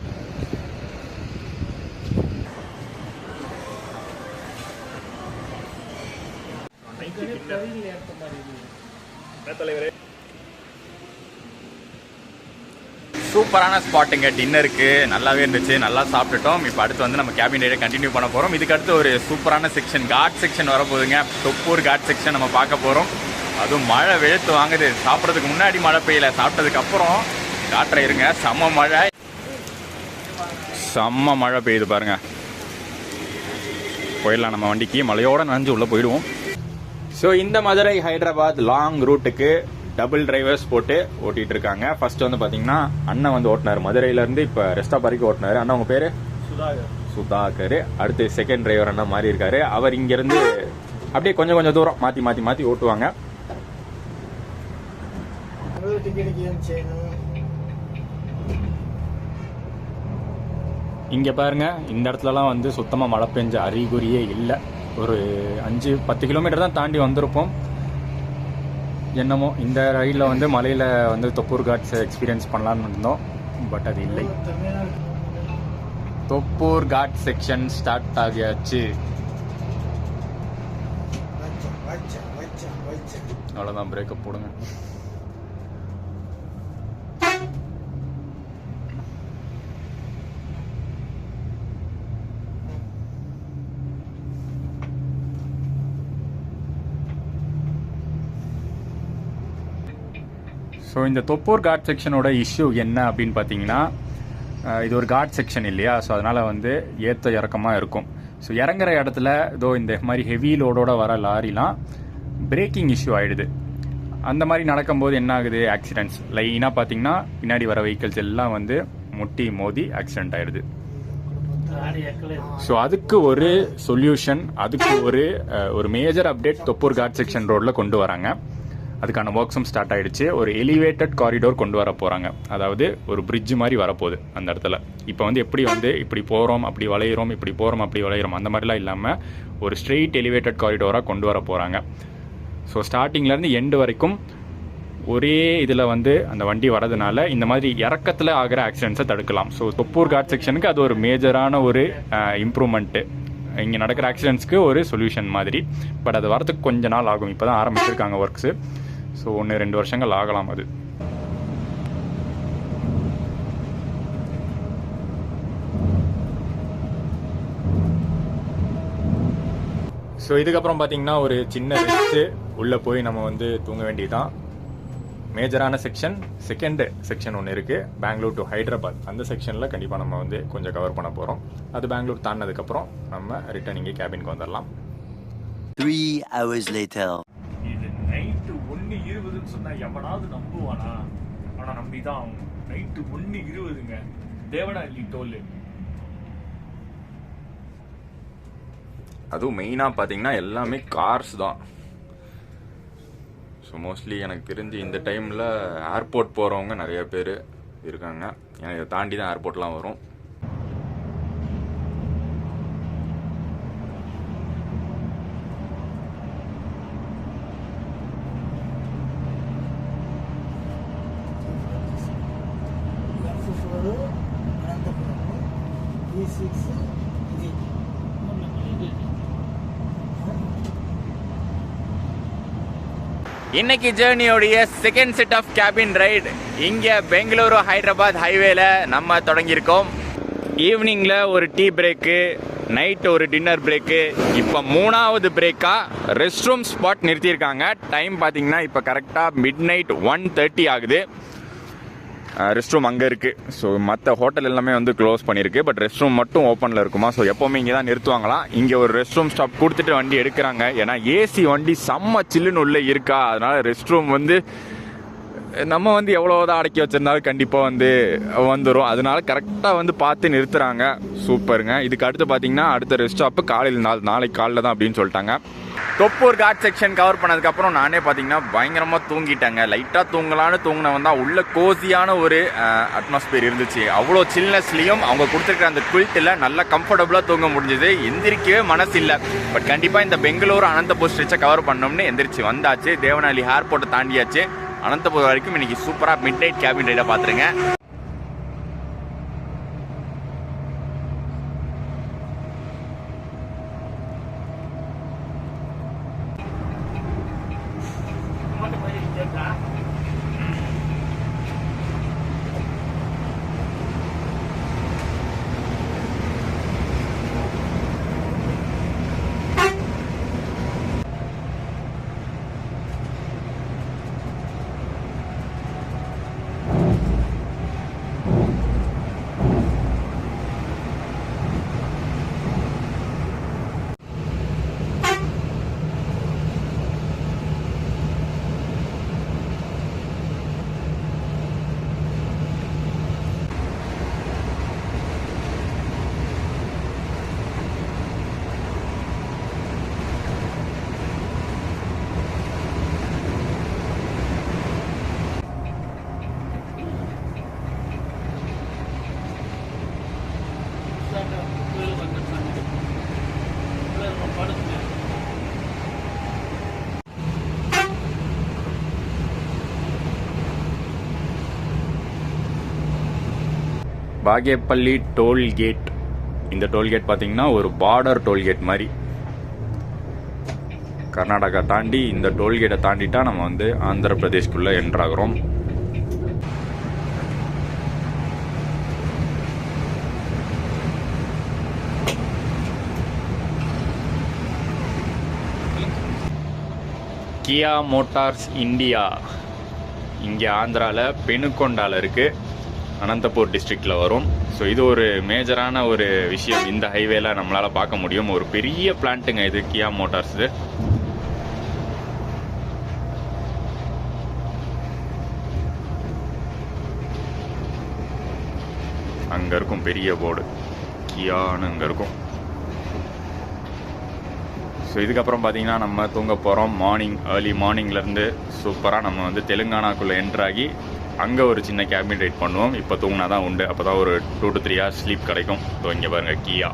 சூப்பரான ஸ்பாட்டுங்க டின்னருக்கு. நல்லாவே இருந்துச்சு, நல்லா சாப்பிட்டுட்டோம். இப்போ அடுத்து வந்து நம்ம கேபின் ரைடை கண்டினியூ பண்ண போகிறோம். இதுக்கு அடுத்து ஒரு சூப்பரான செக்ஷன் காட் செக்ஷன் வரப்போகுதுங்க. தொப்பூர் காட் செக்ஷன் நம்ம பார்க்க போகிறோம். அதுவும் மழை வெளுத்து வாங்குது. சாப்பிட்றதுக்கு முன்னாடி மழை பெய்யல, சாப்பிட்டதுக்கு அப்புறம் காட்டுற இருங்க. செம்ம மழை பெய்யுது பாருங்க. போயிடலாம் நம்ம வண்டிக்கு. மழையோட நனைஞ்சு உள்ளே போயிடுவோம். ஸோ இந்த மதுரை ஹைதராபாத் லாங் ரூட்டுக்கு டபுள் டிரைவர்ஸ் போட்டு ஓட்டிகிட்டு இருக்காங்க. ஃபர்ஸ்ட் வந்து பார்த்தீங்கன்னா அண்ணன் வந்து ஓட்டினார், மதுரையிலேருந்து இப்போ ரெஸ்டாப் வரைக்கும் ஓட்டினார். அண்ணா உங்கள் பேர்? சுதாகர். அடுத்து செகண்ட் டிரைவர் அண்ணா மாறி இருக்காரு. அவர் இங்கேருந்து அப்படியே கொஞ்சம் கொஞ்சம் தூரம் மாற்றி ஓட்டுவாங்க. இங்கே பாருங்க, இந்த இடத்துலலாம் வந்து சுத்தமாக மழை பெஞ்ச அறிகுறியே இல்லை. ஒரு 5-10 கிலோமீட்டர் தான் தாண்டி வந்திருப்போம். என்னமோ இந்த ரயிலில் வந்து மலையில் வந்து தொப்பூர் காட்ஸ் எக்ஸ்பீரியன்ஸ் பண்ணலான்னு இருந்தோம், பட் அது இல்லை. தொப்பூர் காட் செக்ஷன் ஸ்டார்ட் ஆகியாச்சு. அவ்வளோதான், பிரேக்கப் போடுங்க. ஸோ இந்த தொப்பூர் காட் செக்ஷனோட இஷ்யூ என்ன அப்படின்னு பார்த்தீங்கன்னா, இது ஒரு காட் செக்ஷன் இல்லையா, ஸோ அதனால் வந்து ஏற்ற இறக்கமாக இருக்கும். ஸோ இறங்குற இடத்துல இதோ இந்த மாதிரி ஹெவி லோடோட வர லாரிலாம் பிரேக்கிங் இஷ்யூ ஆகிடுது. அந்த மாதிரி நடக்கும்போது என்ன ஆகுது, ஆக்சிடென்ட்ஸ் லைனாக பார்த்தீங்கன்னா பின்னாடி வர வெஹிக்கிள்ஸ் எல்லாம் வந்து முட்டி மோதி ஆக்சிடென்ட் ஆகிடுது. ஸோ அதுக்கு ஒரு சொல்யூஷன், அதுக்கு ஒரு major update Thoppur God section ரோடில் கொண்டு வராங்க. அதுக்கான ஒர்க்ஸும் ஸ்டார்ட் ஆகிடுச்சு. ஒரு எலிவேட்டட் காரிடோர் கொண்டு வர போகிறாங்க. அதாவது ஒரு பிரிட்ஜ் மாதிரி வரப்போகுது அந்த இடத்துல. இப்போ வந்து எப்படி வந்து இப்படி போகிறோம் அப்படி வளையிறோம், இப்படி போகிறோம் அப்படி வளையிறோம், அந்த மாதிரிலாம் இல்லாமல் ஒரு ஸ்ட்ரெயிட் எலிவேட்டட் காரிடோராக கொண்டு வர போகிறாங்க. ஸோ ஸ்டார்டிங்லேருந்து எண்டு வரைக்கும் ஒரே இதில் வந்து அந்த வண்டி வரதுனால இந்த மாதிரி இறக்கத்தில் ஆகிற ஆக்சிடென்ட்ஸை தடுக்கலாம். ஸோ தொப்பூர் காட் செக்ஷனுக்கு அது ஒரு மேஜரான ஒரு இம்ப்ரூவ்மெண்ட்டு. இங்கே நடக்கிற ஆக்சிடென்ட்ஸ்க்கு ஒரு சொல்யூஷன் மாதிரி. பட் அது வரதுக்கு கொஞ்ச நாள் ஆகும். இப்போ தான் ஆரம்பிச்சிருக்காங்க ஒர்க்ஸு. ஸோ 1-2 வருஷங்கள் ஆகலாம் அது. ஸோ இதுக்கப்புறம் பார்த்தீங்கன்னா ஒரு சின்ன ரெஸ்ட்டு, உள்ளே போய் நம்ம வந்து தூங்க வேண்டியதுதான். மேஜரான செகண்ட் செக்ஷன் ஒன்று இருக்குது, பெங்களூர் டு ஹைதராபாத். அந்த செக்ஷனில் கண்டிப்பாக நம்ம வந்து கொஞ்சம் கவர் பண்ண போகிறோம். அது பெங்களூர் தாண்டினதுக்கப்புறம் நம்ம ரிட்டர்ன் இங்கே கேபினுக்கு வந்துடலாம். 3 hours later. இது நைட்டு 1:20 சொன்னா எவனாவது நம்புவானா? ஆனா நம்பிதான் ஆகும். நைட்டு 1:20ங்க, தேவனஹள்ளி டோல். அதுவும் மெயினாக பார்த்தீங்கன்னா எல்லாமே கார்ஸ் தான். ஸோ மோஸ்ட்லி எனக்கு தெரிஞ்சு இந்த டைமில் ஏர்போர்ட் போகிறவங்க நிறைய பேர் இருக்காங்க. ஏன்னா இதை தாண்டி தான் ஏர்போர்ட்லாம் வரும். இன்னைக்கு ஜேர்னியோடைய second set of cabin ride இங்கே பெங்களூரு ஹைதராபாத் ஹைவேல நம்ம தொடங்கியிருக்கோம். ஈவினிங்கில் ஒரு டீ பிரேக்கு, நைட்டு ஒரு டின்னர் பிரேக்கு, இப்போ 3வது பிரேக்காக ரெஸ்ட் ரூம் ஸ்பாட் நிறுத்தியிருக்காங்க. டைம் பார்த்தீங்கன்னா இப்போ கரெக்டாக மிட்நைட் 1:30 ஆகுது. ரெஸ்ட் ரூம் அங்கே இருக்குது. ஸோ மற்ற ஹோட்டல் எல்லாமே வந்து க்ளோஸ் பண்ணியிருக்கு. பட் ரெஸ்ட் ரூம் மட்டும் ஓப்பனில் இருக்குமா. ஸோ எப்போவுமே இங்கே தான் நிறுத்துவாங்களாம். இங்கே ஒரு ரெஸ்ட் ரூம் ஸ்டாப் கொடுத்துட்டு வண்டி எடுக்கிறாங்க. ஏன்னா ஏசி வண்டி செம்ம சில்லுன்னு உள்ளே இருக்கா. அதனால் ரெஸ்ட் ரூம் வந்து நம்ம வந்து எவ்வளோதான் அடக்கி வச்சிருந்தாலும் கண்டிப்பாக வந்து வந்துடும். அதனால கரெக்டாக வந்து பார்த்து நிறுத்துறாங்க. சூப்பருங்க. இதுக்கு அடுத்து பார்த்தீங்கன்னா அடுத்த ரெஸ்ட் ஸ்டாப்பு காலையில் நாளைக்கு காலையில் தான் அப்படின்னு சொல்லிட்டாங்க. தொப்பூர் காட் செக்ஷன் கவர் பண்ணதுக்கப்புறம் நானே பார்த்தீங்கன்னா பயங்கரமாக தூங்கிட்டேங்க. லைட்டாக தூங்கலான்னு தூங்கினவன் தான் உள்ள கோசியான ஒரு அட்மாஸ்பியர் இருந்துச்சு. அவ்வளோ சில்னஸ்லேயும் அவங்க கொடுத்துருக்குற அந்த குவில்ட்டில் நல்லா கம்ஃபர்டபுளாக தூங்க முடிஞ்சுது. எந்திரிக்கவே மனசு இல்லை. பட் கண்டிப்பாக இந்த பெங்களூர் அனந்தபூர் ஸ்ட்ரெச்சை கவர் பண்ணோம்னு எந்திரிச்சு வந்தாச்சு. தேவனஹள்ளி ஏர்போர்ட்டை தாண்டியாச்சு. அனந்தபூர் வரைக்கும் இன்னைக்கு சூப்பராக மிட் நைட் கேபின் ரைடாக பார்த்துருங்க. பாகேப்பள்ளி டோல்கேட். இந்த டோல்கேட் பார்த்தீங்கன்னா ஒரு பார்டர் டோல்கேட் மாதிரி. கர்நாடகா தாண்டி இந்த டோல்கேட்டை தாண்டிட்டா நம்ம வந்து ஆந்திர பிரதேஷ்குள்ளே என்ட்ராகிறோம். கியா மோட்டார்ஸ் இந்தியா இங்கே ஆந்திராவில் பெனுகொண்டாவில் இருக்குது, அனந்தபூர் டிஸ்ட்ரிக்டில் வரும். ஸோ இது ஒரு மேஜரான ஒரு விஷயம் இந்த ஹைவேல நம்மளால் பார்க்க முடியும். ஒரு பெரிய பிளான்ட்டுங்க இது கியா மோட்டார்ஸ். அங்கே இருக்கும் பெரிய போர்டு கியான்னு அங்கே இருக்கும். ஸோ இதுக்கப்புறம் பார்த்தீங்கன்னா நம்ம தூங்க போகிறோம். ஏர்லி மார்னிங்லேருந்து சூப்பராக நம்ம வந்து தெலுங்கானாக்குள்ளே என்ட்ராகி அங்கே ஒரு சின்ன கேபின் ரைட் பண்ணுவோம். இப்போ தூங்கினா தான் உண்டு, அப்போ தான் ஒரு 2 to 3 hours ஸ்லீப் கிடைக்கும். ஸோ இங்கே பாருங்கள் கியா.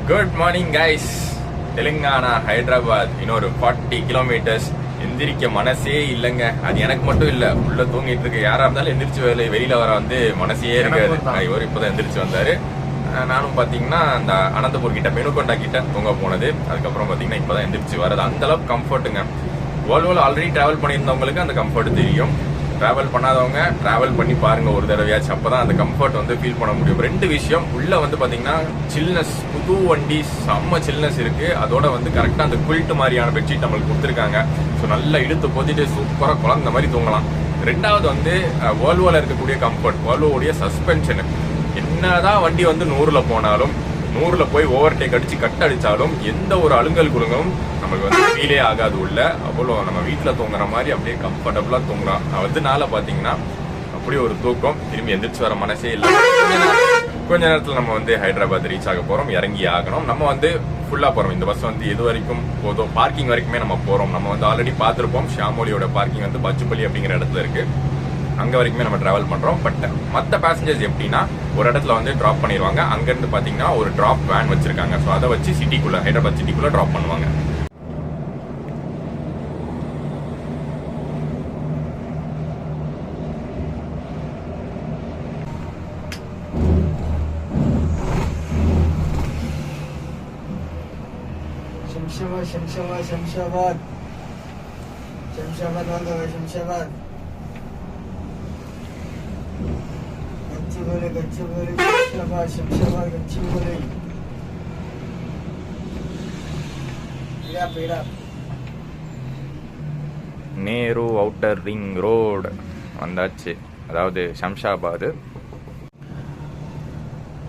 Good morning guys. Telangana Hyderabad இன்னொரு 40 kilometers. எந்திரிக்க மனசே இல்லைங்க. அது எனக்கு மட்டும் இல்லை, உள்ள தூங்கிட்டு இருக்கு யாரா இருந்தாலும் எந்திரிச்சு வெளியில வர வந்து மனசே இருக்காது. இவர் இப்போதான் எந்திரிச்சு வந்தாரு. நானும் பார்த்தீங்கன்னா அந்த அனந்தபூர் கிட்ட பெனுகொண்டா கிட்ட தூங்க போனது. அதுக்கப்புறம் பார்த்தீங்கன்னா இப்போதான் எந்திரிச்சு வரது. அந்த அளவுக்கு கம்ஃபர்ட்டுங்க. வோல்வோல ஆல்ரெடி டிராவல் பண்ணியிருந்தவங்களுக்கு அந்த கம்ஃபர்ட் தெரியும். டிராவல் பண்ணாதவங்க டிராவல் பண்ணி பாருங்க ஒரு தடவையாச்சும், அப்பதான் அந்த கம்ஃபர்ட் வந்து ஃபீல் பண்ண முடியும். 2 விஷயம் உள்ள வந்து பாத்தீங்கன்னா சில்னஸ், புது வண்டி செம்ம சில்னஸ் இருக்கு. அதோட வந்து கரெக்டா அந்த குயில்ட் மாதிரியான பெட்ஷீட் நம்மளுக்கு கொடுத்துருக்காங்க. ஸோ நல்லா இழுத்து போத்திட்டு சூப்பரா குழந்த மாதிரி தூங்கலாம். 2வது வந்து வோல்வோல இருக்கக்கூடிய கம்ஃபர்ட், வோல்வோடைய சஸ்பென்ஷன். என்னதான் வண்டி வந்து 100ல போனாலும் 100ல போய் ஓவர்டேக் அடிச்சு கட் அடிச்சாலும் எந்த ஒரு அலுங்கல் குலுங்கலும் நமக்கு வந்து ஃபீலே ஆகாது. உள்ள அவ்வளோ நம்ம வீட்டில் தூங்குற மாதிரி அப்படியே கம்ஃபர்டபுளா தூங்குறோம். அதனால பாத்தீங்கன்னா அப்படி ஒரு தூக்கம். திரும்பி எந்திரிச்சு வர மனசே இல்லை. கொஞ்ச நேரத்தில் நம்ம வந்து ஹைதராபாத் ரீச் ஆக போறோம். இறங்கி ஆகணும். நம்ம வந்து ஃபுல்லா போறோம். இந்த பஸ் வந்து எது வரைக்கும் போதும், பார்க்கிங் வரைக்குமே நம்ம போறோம். நம்ம வந்து ஆல்ரெடி பார்த்துருப்போம். ஷாமோலியோட பார்க்கிங் வந்து பச்சுப்பள்ளி அப்படிங்கிற இடத்துல இருக்கு. அங்க வரைக்குமே நம்ம டிராவல் பண்றோம். பட் மற்ற பேசஞ்சர்ஸ் எப்படின்னா ஒரு இடத்துல வந்து டிராப் பண்ணிடுவாங்க. அங்கிருந்து பாத்தீங்கன்னா ஒரு டிராப் வேன் வச்சிருக்காங்க. ஸோ அதை வச்சு சிட்டிக்குள்ள, ஹைதராபாத் சிட்டிக்குள்ள டிராப் பண்ணுவாங்க. शमशाबाद वाला शमशाबाद गच्ची बोले शमशाबाद गच्ची बोले पेड़ा நேரு அவுட்டர் ரிங் ரோடு வந்தாச்சு. அதாவது ஷம்ஷாபாத்.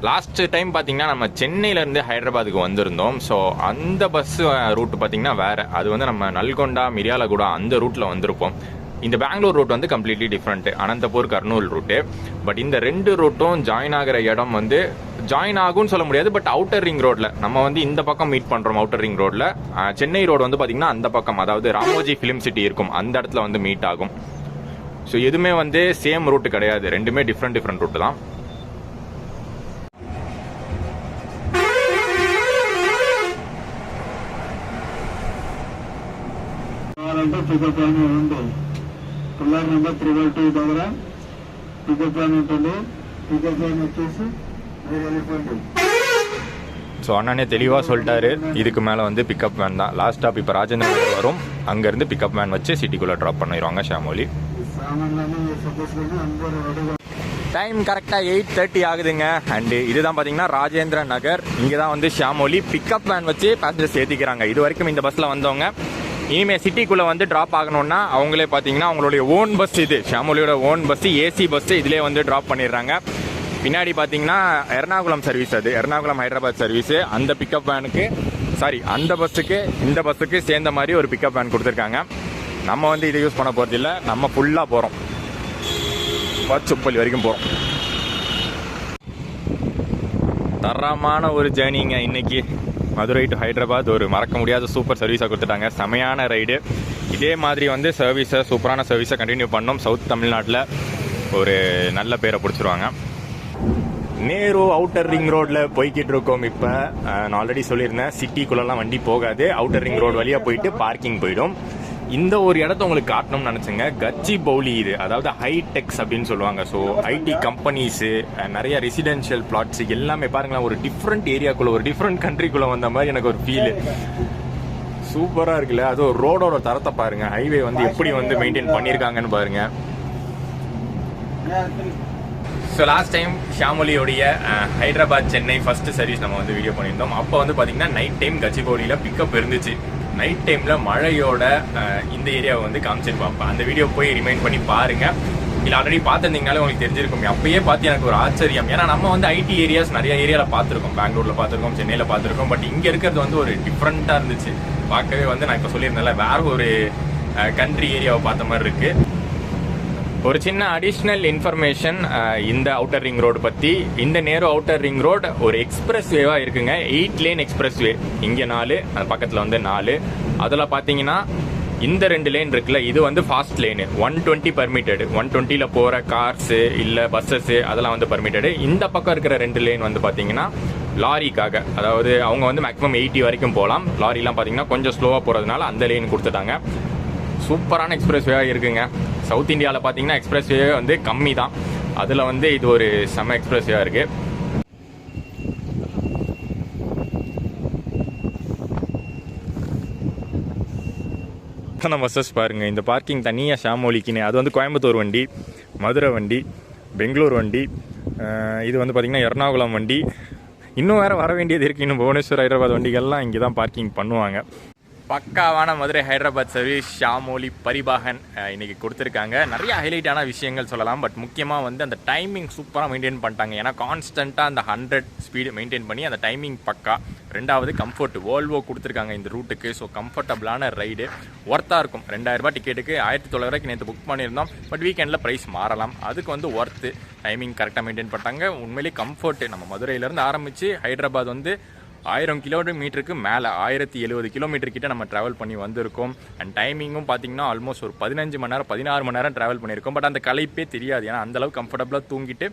லாஸ்ட் டைம் பார்த்தீங்கன்னா நம்ம சென்னையிலேருந்து ஹைதராபாத்துக்கு வந்திருந்தோம். ஸோ அந்த பஸ் ரூட் பார்த்தீங்கன்னா வேறு. அது வந்து நம்ம நல்கொண்டா மிரியாலகுடா அந்த ரூட்டில் வந்திருப்போம். இந்த பெங்களூர் ரூட் வந்து completely different, Anantapur Kurnool route. But இந்த 2 ரூட்டும் ஜாயின் ஆகிற இடம் வந்து ஜாயின் ஆகும்னு சொல்ல முடியாது. பட் அவுட்டர் ரிங் ரோட்டில் நம்ம வந்து இந்த பக்கம் மீட் பண்ணுறோம். அவுட்டர் ரிங் ரோட்டில் சென்னை ரோடு வந்து பார்த்தீங்கன்னா அந்த பக்கம், அதாவது ராமோஜி ஃபிலிம் சிட்டி இருக்கும் அந்த இடத்துல வந்து மீட் ஆகும். ஸோ எதுவுமே வந்து சேம் ரூட்டு கிடையாது, 2மே டிஃப்ரெண்ட் ரூட்டு தான். పికప్ లైన్ ఉంది. పిల్లర్ నెంబర్ 312 దగ్గర పికప్ లైన్ ఉంటుంది. పికప్ లైన్ వచ్చేసి మీరు వెళ్ళిపోండి. ஸோ அண்ணனே தெளிவாக சொல்லிட்டாரு, இதுக்கு மேலே வந்து பிக்கப் வேன் தான். லாஸ்ட் ஸ்டாப் இப்போ ராஜேந்திர நகர் வரும். அங்கேருந்து பிக்கப் வேன் வச்சு சிட்டிக்குள்ளே ட்ராப் பண்ணிடுவாங்க ஷாமோலி. டைம் கரெக்டாக 8:30 ஆகுதுங்க. அண்டு இதுதான் பார்த்தீங்கன்னா ராஜேந்திர நகர். இங்கே தான் வந்து ஷாமோலி பிக்கப் வேன் வச்சு பேசஞ்சர்ஸ் ஏற்றிக்கிறாங்க. இது வரைக்கும் இந்த பஸ்ஸில் வந்தவங்க இனிமேல் சிட்டிக்குள்ளே வந்து ட்ராப் ஆகணும்னா அவங்களே பார்த்தீங்கன்னா அவங்களுடைய ஓன் பஸ், இது ஷாமோலியோட ஓன் பஸ்ஸு, ஏசி பஸ்ஸு இதிலே வந்து ட்ராப் பண்ணிடுறாங்க. பின்னாடி பார்த்தீங்கன்னா எர்ணாகுளம் சர்வீஸ், அது எர்ணாகுளம் ஹைதராபாத் சர்வீஸு. அந்த பிக்கப் வேனுக்கு அந்த பஸ்ஸுக்கு இந்த பஸ்ஸுக்கு சேர்ந்த மாதிரி ஒரு பிக்கப் வேன் கொடுத்துருக்காங்க. நம்ம வந்து இதை யூஸ் பண்ண போகிறதில்ல, நம்ம ஃபுல்லாக போகிறோம், பச்சுப்பள்ளி வரைக்கும் போகிறோம். தரமான ஒரு ஜேர்னிங்க இன்னைக்கு. மதுரை டு ஹைதராபாத் ஒரு மறக்க முடியாத சூப்பர் சர்வீஸாக கொடுத்துட்டாங்க. செமையான ரைடு. இதே மாதிரி வந்து சூப்பரான சர்வீஸை கண்டினியூ பண்ணோம். சவுத் தமிழ்நாட்டில் ஒரு நல்ல பேரை பிடிச்சிருவாங்க. நேரு அவுட்டர் ரிங் ரோடில் போய்கிட்டு இருக்கோம். இப்போ நான் ஆல்ரெடி சொல்லியிருந்தேன், சிட்டிக்குள்ளெல்லாம் வண்டி போகாது, அவுட்டர் ரிங் ரோடு வழியாக போயிட்டு பார்க்கிங் போயிடும். இந்த ஒரு இடத்த உங்களுக்கு காட்டணும்னு நினச்சேங்க. கச்சிபௌலி இது, அதாவது ஹைடெக்ஸ் அப்படின்னு சொல்லுவாங்க. ஸோ ஐடி கம்பெனிஸு, நிறைய ரெசிடென்ஷியல் பிளாட்ஸ் எல்லாமே பாருங்களேன். ஒரு டிஃப்ரெண்ட் ஏரியாக்குள்ளே, ஒரு டிஃப்ரெண்ட் கண்ட்ரிக்குள்ளே வந்த மாதிரி எனக்கு ஒரு ஃபீலு. சூப்பராக இருக்குல்ல. அது ஒரு ரோடோட தரத்தை பாருங்கள், ஹைவே வந்து எப்படி வந்து மெயின்டைன் பண்ணியிருக்காங்கன்னு பாருங்கள். ஸோ லாஸ்ட் டைம் ஷாமோலியோடைய ஹைதராபாத் சென்னை ஃபர்ஸ்ட் சர்வீஸ் நம்ம வந்து வீடியோ பண்ணியிருந்தோம். அப்போ வந்து பார்த்தீங்கன்னா நைட் டைம் கச்சிபௌலியில் பிக்கப் இருந்துச்சு. நைட் டைமில் மழையோட இந்த ஏரியாவை வந்து காமிச்சிருப்பாங்க. அந்த வீடியோ போய் ரிமைண்ட் பண்ணி பாருங்கள். இல்லை ஆல்ரெடி பார்த்துருந்தீங்கனாலே உங்களுக்கு தெரிஞ்சிருக்கும். அப்பயே பார்த்து எனக்கு ஒரு ஆச்சரியம். ஏன்னா நம்ம வந்து ஐடி ஏரியாஸ் நிறைய ஏரியாவில் பார்த்துருக்கோம், பெங்களூரில் பார்த்துருக்கோம், சென்னையில் பார்த்துருக்கோம். பட் இங்கே இருக்கிறது வந்து ஒரு டிஃப்ரெண்ட்டாக இருந்துச்சு. பார்க்கவே வந்து நான் இப்போ சொல்லியிருந்தேன்ல, வேற ஒரு கண்ட்ரி ஏரியாவை பார்த்த மாதிரி இருக்குது. ஒரு சின்ன அடிஷ்னல் இன்ஃபர்மேஷன் இந்த அவுட்டர் ரிங் ரோடு பற்றி. இந்த நேரு அவுட்டர் ரிங் ரோடு ஒரு எக்ஸ்பிரஸ் வேவாக இருக்குங்க. 8 லேன் எக்ஸ்பிரஸ் வே. இங்கே 4, அது பக்கத்தில் வந்து 4. அதில் பார்த்தீங்கன்னா இந்த 2 லேன் இருக்குல்ல, இது வந்து ஃபாஸ்ட் லேனு, 120 பர்மிட்டடு. 120ல் போகிற கார்ஸு இல்லை பஸ்ஸஸ்ஸு அதெல்லாம் வந்து பர்மிட்டடு. இந்த பக்கம் இருக்கிற 2 லேன் வந்து பார்த்தீங்கன்னா லாரிக்காக, அதாவது அவங்க வந்து மேக்ஸிமம் 80 வரைக்கும் போகலாம். லாரிலாம் பார்த்தீங்கன்னா கொஞ்சம் ஸ்லோவாக போகிறதுனால அந்த லேன் கொடுத்துட்டாங்க. சூப்பரான எக்ஸ்பிரஸ் வேவாக இருக்குங்க. சவுத் இந்தியாவில் பார்த்தீங்கன்னா எக்ஸ்பிரஸ் வே வந்து கம்மி தான், அதில் வந்து இது ஒரு செம எக்ஸ்பிரஸ் வேவாக இருக்குது. எத்தனை பஸ்ஸஸ் பாருங்கள். இந்த பார்க்கிங் தனியாக ஷாமோலிக்குன்னு. அது வந்து கோயம்புத்தூர் வண்டி, மதுரை வண்டி, பெங்களூர் வண்டி, இது வந்து பார்த்திங்கன்னா எர்ணாகுளம் வண்டி. இன்னும் வேறு வர வேண்டியது இருக்குது. இன்னும் புவனேஸ்வர் ஹைதராபாத் வண்டிகள்லாம் இங்கே தான் பார்க்கிங் பண்ணுவாங்க. பக்காவான மதுரை ஹைதராபாத் சர்வீஸ் ஷாமோலி பரிபாகன் இன்னைக்கு கொடுத்துருக்காங்க. நிறைய ஹைலைட்டான விஷயங்கள் சொல்லலாம். பட் முக்கியமாக வந்து அந்த டைமிங் சூப்பராக மெயின்டைன் பண்ணிட்டாங்க. ஏன்னா கான்ஸ்டண்ட்டாக அந்த 100 ஸ்பீடு மெயின்டைன் பண்ணி அந்த டைமிங் பக்கா. ரெண்டாவது கம்ஃபர்ட், வோல்வோ கொடுத்துருக்காங்க இந்த ரூட்டுக்கு. ஸோ கம்ஃபர்டபுளான ரைடு, ஒர்த்தாக இருக்கும். 2000 ரூபாய் டிக்கெட்டுக்கு 1900 நேற்று புக் பண்ணியிருந்தோம். பட் வீக்கெண்டில் ப்ரைஸ் மாறலாம். அதுக்கு வந்து ஒர்த்து. டைமிங் கரெக்டாக மெயின்டைன் பண்ணிட்டாங்க. உண்மையிலேயே கம்ஃபர்ட்டு. நம்ம மதுரையிலேருந்து ஆரம்பித்து ஹைதராபாத் வந்து 1000 கிலோமீட்டருக்கு மேலே, 1070 கிலோமீட்டர் கிட்ட நம்ம ட்ராவல் பண்ணி வந்திருக்கோம். அண்ட் டைமிங்கும் பார்த்தீங்கன்னா ஆல்மோஸ்ட் ஒரு 15 மணி நேரம் 16 மணி நேரம் ட்ராவல் பண்ணியிருக்கோம். பட் அந்த களைப்பே தெரியாது. ஏன்னா அந்தளவுக்கு கம்ஃபர்டபுளாக தூங்கிட்டு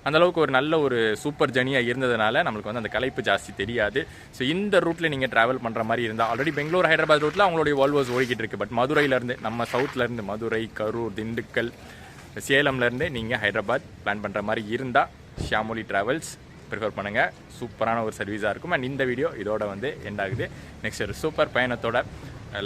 அந்தளவுக்கு ஒரு நல்ல ஒரு சூப்பர் ஜர்னியாக இருந்ததுனால நம்மளுக்கு வந்து அந்த களைப்பு ஜாஸ்தி தெரியாது. ஸோ இந்த ரூட்டில் நீங்கள் ட்ராவல் பண்ணுற மாதிரி இருந்தால், ஆல்ரெடி பெங்களூர் ஹைதராபாத் ரூட்டில் அவங்களுடைய வால்வோஸ் ஓடிக்கிட்டு இருக்குது. பட் மதுரையிலேருந்து, நம்ம சவுத்லேருந்து மதுரை, கரூர், திண்டுக்கல், சேலம்லேருந்து நீங்கள் ஹைதராபாத் பிளான் பண்ணுற மாதிரி இருந்தால் ஷாமோலி ட்ராவல்ஸ் ப்ரிஃபர் பண்ணுங்கள். சூப்பரான ஒரு சர்வீஸாக இருக்கும். அண்ட் இந்த வீடியோ இதோட வந்து எண்ட் ஆகுது. நெக்ஸ்ட் ஒரு சூப்பர் பயணத்தோட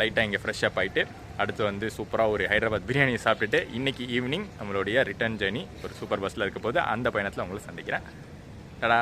லைட்டாக இங்கே ஃப்ரெஷ்ஷப் ஆகிட்டு அடுத்து வந்து சூப்பராக ஒரு ஹைதராபாத் பிரியாணி சாப்பிட்டுட்டு இன்றைக்கி ஈவினிங் நம்மளுடைய ரிட்டர்ன் ஜேர்னி ஒரு சூப்பர் பஸ்ஸில் இருக்க போது அந்த பயணத்தில் உங்களை சந்திக்கிறேன். டடா.